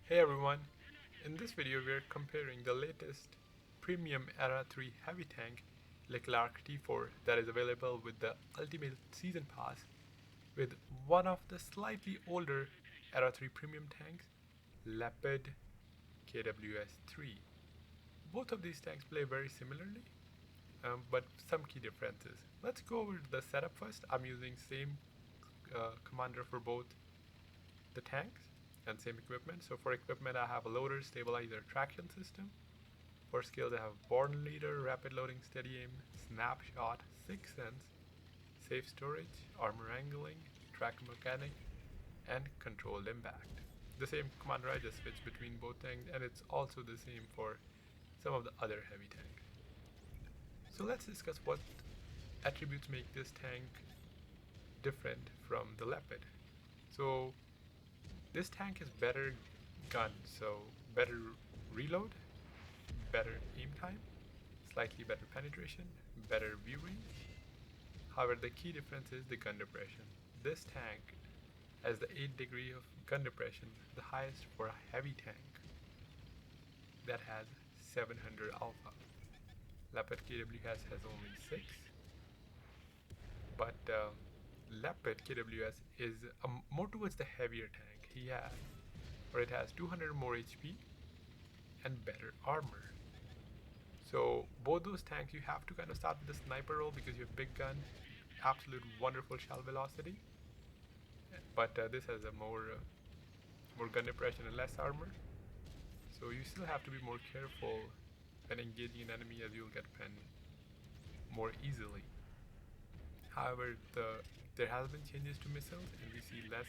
Hey everyone, in this video we are comparing the latest premium Era 3 heavy tank Leclerc T4 that is available with the Ultimate Season Pass with one of the slightly older Era 3 premium tanks, Leopard KWS 3. Both of these tanks play very similarly, but some key differences. Let's go over the setup first. I'm using same commander for both the tanks and same equipment. So for equipment I have a loader, stabilizer, traction system. For skills I have born leader, rapid loading, steady aim, snapshot, sixth sense, safe storage, armor angling, track mechanic, and controlled impact. The same commander, I just switched between both tanks, and it's also the same for some of the other heavy tanks. So let's discuss what attributes make this tank different from the Leopard. So this tank is better gun, so better reload, better aim time, slightly better penetration, better view range. However, the key difference is the gun depression. This tank has the 8 degree of gun depression, the highest for a heavy tank that has 700 alpha. Leopard KWS has only 6, but Leopard KWS is more towards the heavier tank. It has 200 more HP and better armor. So both those tanks you have to kind of start with the sniper role because you have big gun, absolute wonderful shell velocity. But this has a more gun depression and less armor. So you still have to be more careful when engaging an enemy, as you'll get penned more easily. However, there has been changes to missiles, and we see less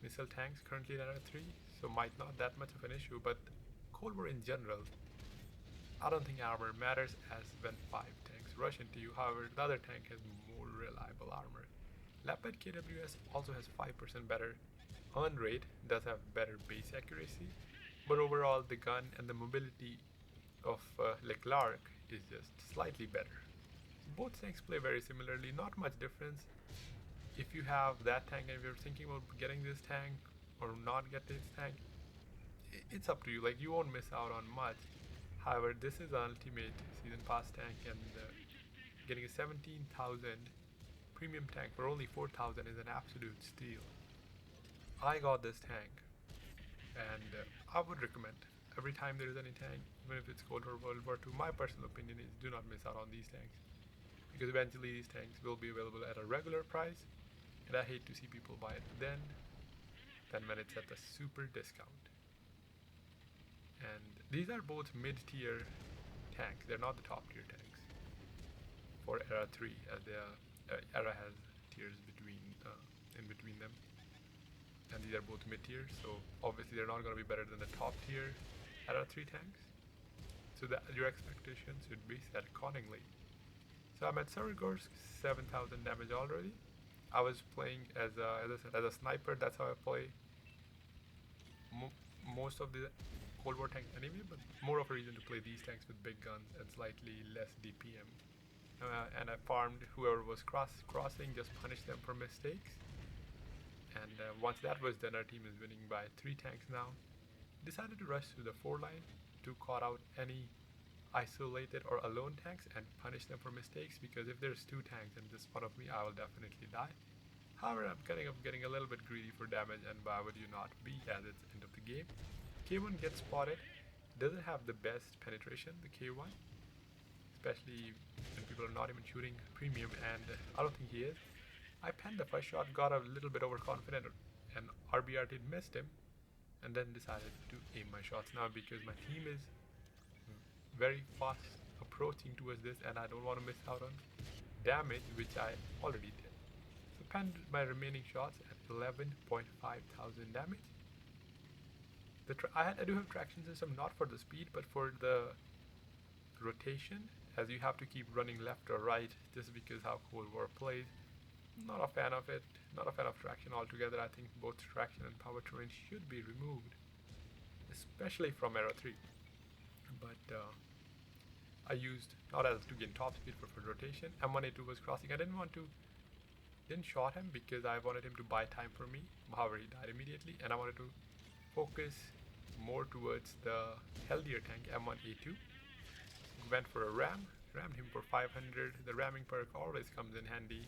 missile tanks currently in Era 3, so might not that much of an issue, but Cold War in general, I don't think armor matters as when 5 tanks rush into you. However, the other tank has more reliable armor. Leopard KWS also has 5% better earn rate, does have better base accuracy, but overall the gun and the mobility of Leclerc is just slightly better. Both tanks play very similarly, not much difference. If you have that tank and if you're thinking about getting this tank or not get this tank, it's up to you. Like, you won't miss out on much. However, this is an ultimate season pass tank, and getting a 17,000 premium tank for only 4,000 is an absolute steal. I got this tank, and I would recommend every time there is any tank, even if it's Cold War, World War II, my personal opinion is do not miss out on these tanks, because eventually these tanks will be available at a regular price, and I hate to see people buy it then when it's at a super discount. And these are both mid-tier tanks, they're not the top tier tanks for Era 3, as the Era has tiers in between them, and these are both mid-tier, so obviously they're not going to be better than the top tier Era 3 tanks, so that your expectations should be set accordingly. So I'm at Surgorsk, 7,000 damage already. I was playing as a sniper. That's how I play most of the Cold War tanks anyway, but more of a reason to play these tanks with big guns and slightly less DPM. And I farmed whoever was crossing, just punished them for mistakes. And once that was done, our team is winning by 3 tanks now. Decided to rush to the 4 line to call out any isolated or alone tanks and punish them for mistakes, because if there's 2 tanks and just one of me, I will definitely die. However, I'm getting a little bit greedy for damage, and why would you not be, as it's end of the game. K1 gets spotted, doesn't have the best penetration, the K1, especially when people are not even shooting premium, and I don't think he is. I penned the first shot, got a little bit overconfident, and RBRT missed him, and then decided to aim my shots now because my team is very fast approaching towards this, and I don't want to miss out on damage, which I already did. So penned my remaining shots at 11.5 thousand damage. I do have traction system, not for the speed but for the rotation, as you have to keep running left or right just because how Cold War plays. Not a fan of it, not a fan of traction altogether. I think both traction and powertrain should be removed, especially from Era 3. But I used, not as to gain top speed, but for rotation. M1A2 was crossing. I didn't shot him because I wanted him to buy time for me. However, he died immediately, and I wanted to focus more towards the healthier tank M1A2. Went for a rammed him for 500. The ramming perk always comes in handy,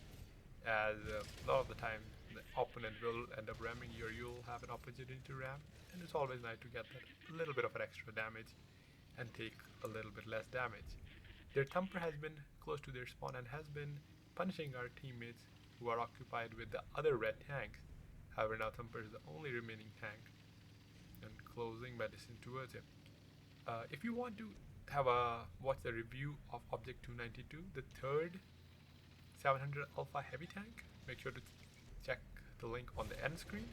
as a lot of the time the opponent will end up ramming you, or you'll have an opportunity to ram, and it's always nice to get that little bit of an extra damage and take a little bit less damage. Their thumper has been close to their spawn and has been punishing our teammates who are occupied with the other red tanks. However, now Thumper is the only remaining tank and closing medicine towards him. If you want to have a watch the review of Object 292, the third 700 Alpha heavy tank, make sure to check the link on the end screen.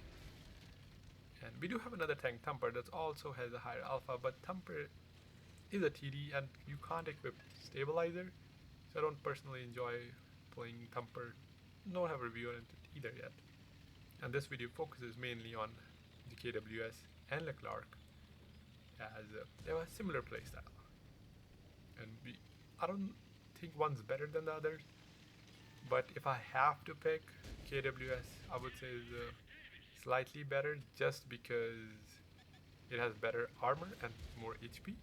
And we do have another tank, Thumper, that also has a higher alpha, but Thumper is a TD and you can't equip Stabilizer, so I don't personally enjoy playing Thumper. Don't have a review on it either yet. And this video focuses mainly on the KWS and Leclerc, as they have a similar playstyle. And I don't think one's better than the others, but if I have to pick, KWS I would say is slightly better just because it has better armor and more HP,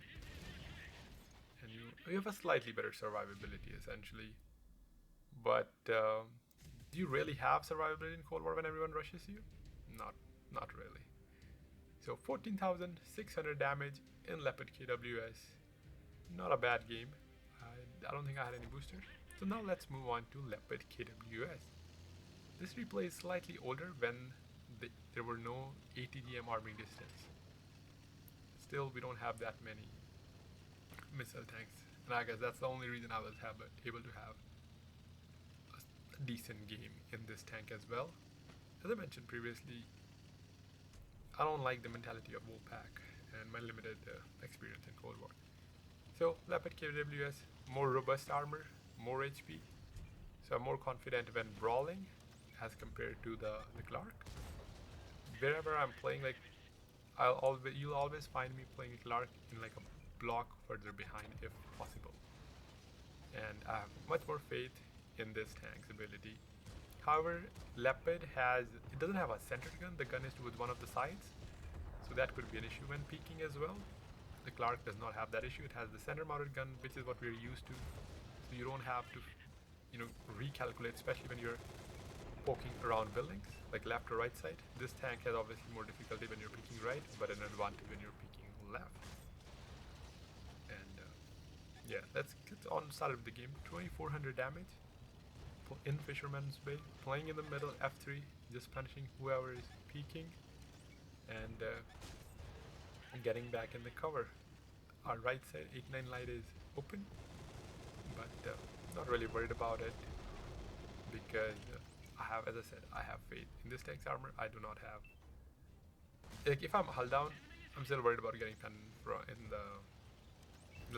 and you have a slightly better survivability essentially. But do you really have survivability in Cold War when everyone rushes you? Not really. So 14,600 damage in Leopard KWS. Not a bad game. I don't think I had any boosters. So now let's move on to Leopard KWS. This replay is slightly older when there were no ATGM arming distance. Still, we don't have that many missile tanks, and I guess that's the only reason I was able to have a decent game in this tank as well. As I mentioned previously, I don't like the mentality of Wolfpack and my limited experience in Cold War. So Leopard KWS, more robust armor, more HP, so I'm more confident when brawling as compared to the Leclerc. Wherever I'm playing, like you'll always find me playing Leclerc in like a block further behind if possible. And I have much more faith in this tank's ability. However, Leopard doesn't have a centered gun, the gun is towards one of the sides, so that could be an issue when peeking as well. The Leclerc does not have that issue, it has the center mounted gun, which is what we're used to, so you don't have to recalculate, especially when you're poking around buildings, like left or right side. This tank has obviously more difficulty when you're peeking right, but an advantage when you're peeking left. And yeah, let's get on started with the game. 2400 damage in Fisherman's Bay, playing in the middle, F3, just punishing whoever is peeking, and getting back in the cover. Our right side 8-9 light is open, but not really worried about it because as I said, I have faith in this tank's armor. I do not have, like, if I'm hull down, I'm still worried about getting pen in the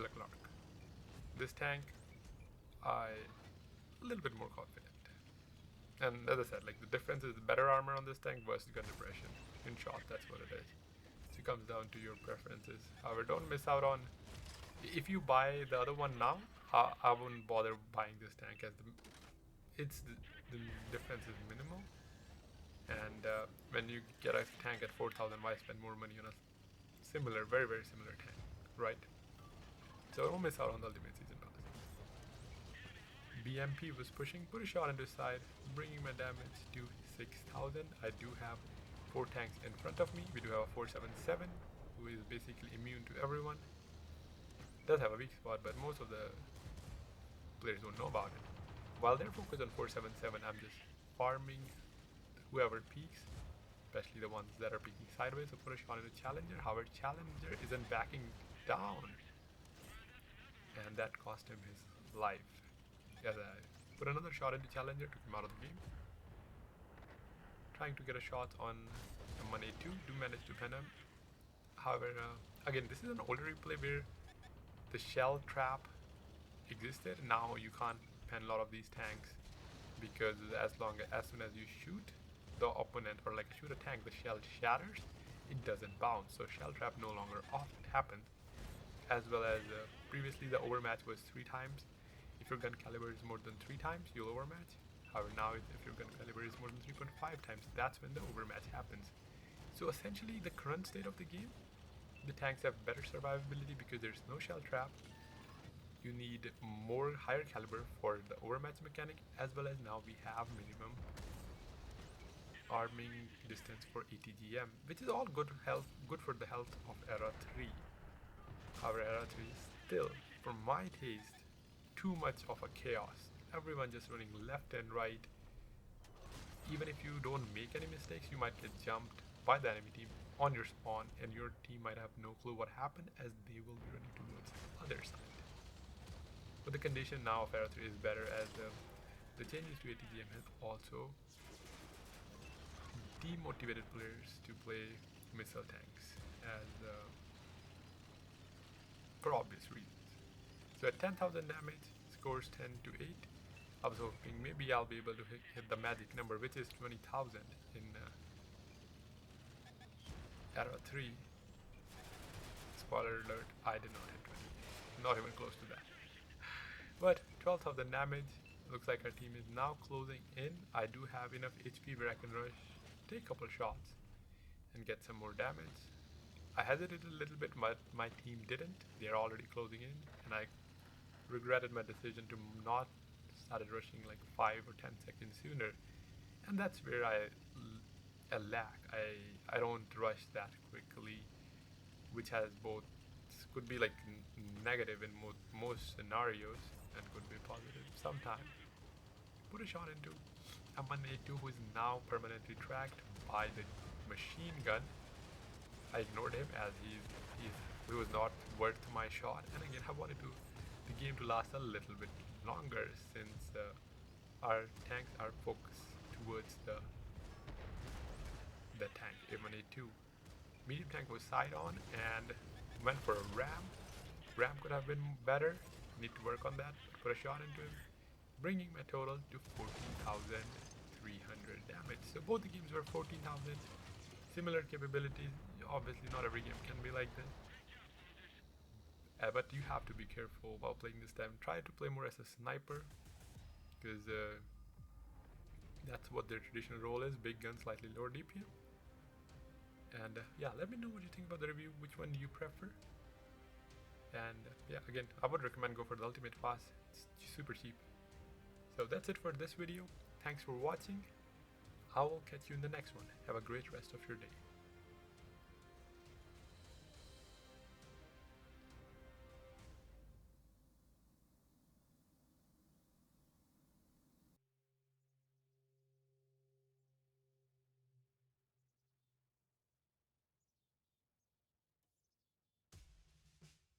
Leclerc. This tank, a little bit more confident. And as I said, like, the difference is better armor on this tank versus gun depression. In short, that's what it is. So it comes down to your preferences. However, don't miss out on, if you buy the other one now, I wouldn't bother buying this tank, as the difference is minimal. And when you get a tank at 4,000, why spend more money on a similar, very, very similar tank, right? So don't miss out on the Ultimate Season Pass. BMP was pushing, put a shot into side, bringing my damage to 6,000. I do have 4 tanks in front of me. We do have a 477, who is basically immune to everyone. Does have a weak spot, but most of the players don't know about it. While they're focused on 477, I'm just farming whoever peeks, especially the ones that are peeking sideways. So put a shot into Challenger. However, Challenger isn't backing down, and that cost him his life. As I put another shot into Challenger, took him out of the game. Trying to get a shot on M1A2, do manage to pen him. However, again, this is an older replay where the shell trap existed. Now you can't pen a lot of these tanks because as soon as you shoot the opponent, or like shoot a tank, the shell shatters, it doesn't bounce. So shell trap no longer happens. As well as previously the overmatch was 3 times. If your gun caliber is more than 3 times, you'll overmatch. However, now if your gun caliber is more than 3.5 times, that's when the overmatch happens. So essentially the current state of the game The tanks have better survivability because there's no shell trap. You need more higher caliber for the overmatch mechanic, as well as now we have minimum arming distance for ATGM, which is all good for the health of Era 3. However, Era 3 is still, for my taste, too much of a chaos. Everyone just running left and right. Even if you don't make any mistakes, you might get jumped by the enemy team on your spawn, and your team might have no clue what happened, as they will be running towards the other side. But the condition now of Era 3 is better, as the changes to ATGM have also demotivated players to play missile tanks, as for obvious reasons. So at 10,000 damage, scores 10 to 8. I was hoping maybe I'll be able to hit the magic number, which is 20,000 in Era 3. Spoiler alert, I did not hit 20. Not even close to that. But 12,000 damage. Looks like our team is now closing in. I do have enough HP where I can rush, take a couple shots, and get some more damage. I hesitated a little bit, but my team didn't. They are already closing in, and I regretted my decision to not started rushing like 5 or 10 seconds sooner. And that's where I lack. I don't rush that quickly, which has both could be like negative in most scenarios and could be positive sometimes. Put a shot into a 182 who is now permanently tracked by the machine gun. I ignored him as he was not worth my shot, and again I wanted the game to last a little bit longer, since our tanks are focused towards the tank A182. Medium tank was side on and went for a ram. Ram could have been better. Need to work on that. Put a shot into him, bringing my total to 14,300 damage. So both the games were 14,000. Similar capabilities. Obviously, not every game can be like this. But you have to be careful while playing this time. Try to play more as a sniper, because that's what their traditional role is. Big gun, slightly lower DPM. And yeah, let me know what you think about the review. Which one do you prefer? And yeah, again, I would recommend go for the Ultimate Pass. It's super cheap. So that's it for this video. Thanks for watching. I will catch you in the next one. Have a great rest of your day.